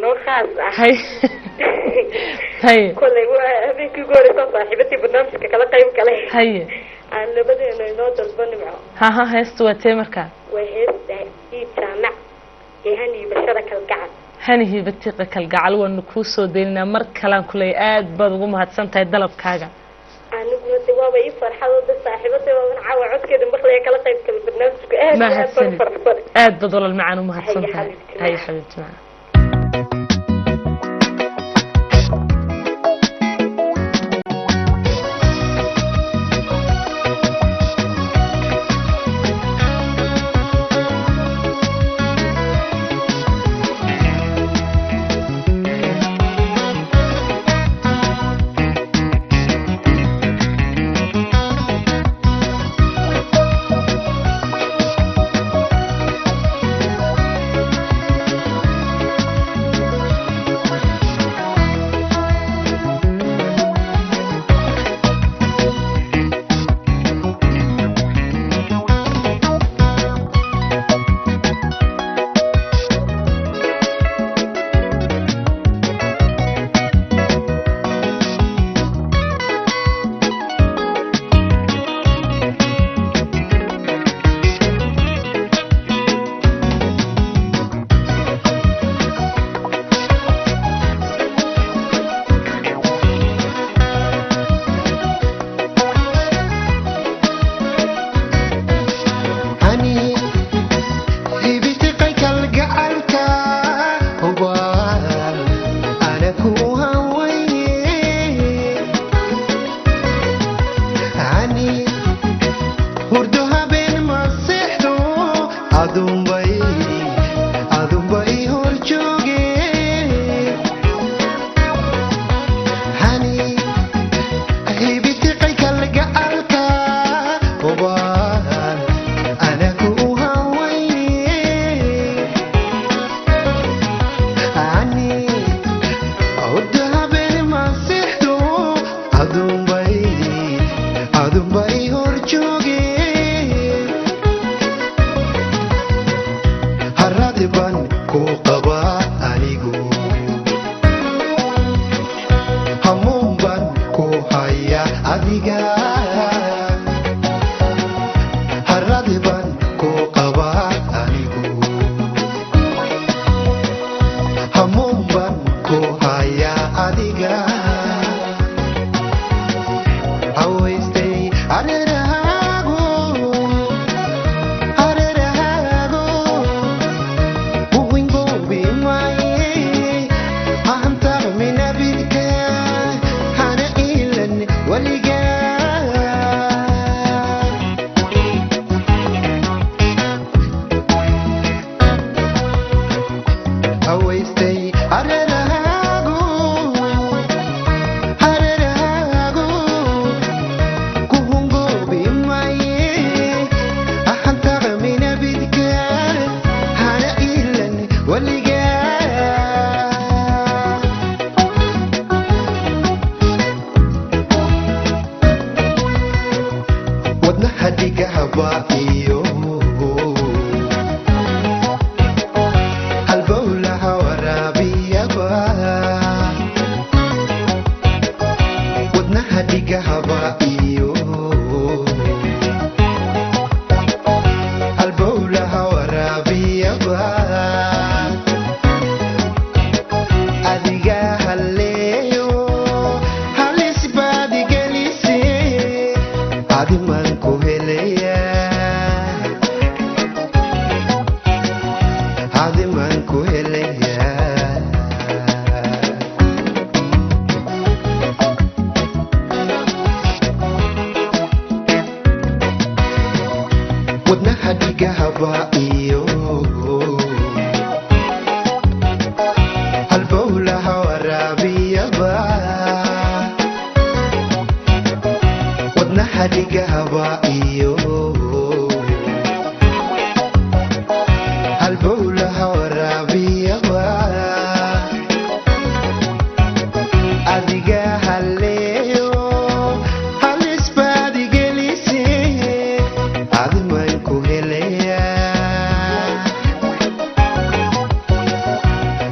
نو خاصة hay hay كل هذيك يقول صاحبتي برنامجك كلا قيم كله hay أنا لبدي إنه نوت البن معه ha heestu waa tee markaa وهي جامع يهني بشرك القعد hanihi batiiqa kalgacal waanu kuu soo deynaa mar kalaan kuley aad baad ugu mahadsan tahay dalabkaaga أنا قلت بابا يفرح هذا صاحبتي وأنا عاود كده مخليه كلا قيم كل برنامجك mahadsanid فرح aad baad walal macaan u mahadsan Hay tahay xabiibti hay xabiibti macaan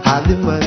Además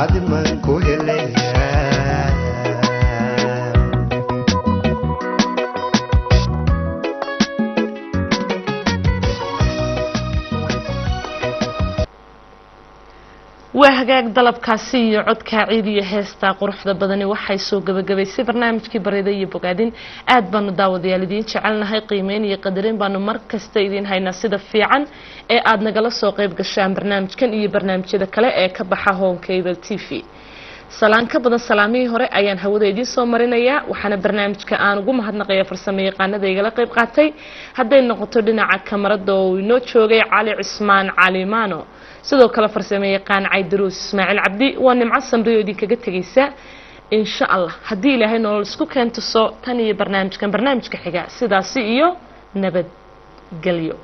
adiman ku helaya وهجاك ضلب كاسي عد كعيدي هستا قرح ذا بدني وحي سوق بجبيسي برنامج كبريدي بقعدين آد بانو داود يالدين شعلنا هاي قيمين يقدرين بانو مركز تيدين هاي ناسيدا في عن آد نقل سوق يبقشان برنامج كان إيه برنامج كذا كلا كبحا هون كيبل تيفي سلام كبدا سلامي هوري ayaan hawada idin soo marinaya waxaana barnaamijka aan ugu mahadnaqayaa farsamayaqaanada igala qayb qaatay haday noqoto dhinaca kamarada oo inoo joogay Cali Cismaan Cali Maano sidoo kale farsamayaqaan Caydiruus Ismaaciil Cabdi waa nimco samriyo idinkaga tagaysa insha Allah hadii Ilaahay nolol isku keento soo tan iyo barnaamijka xiga sidaas iyo nabad galyo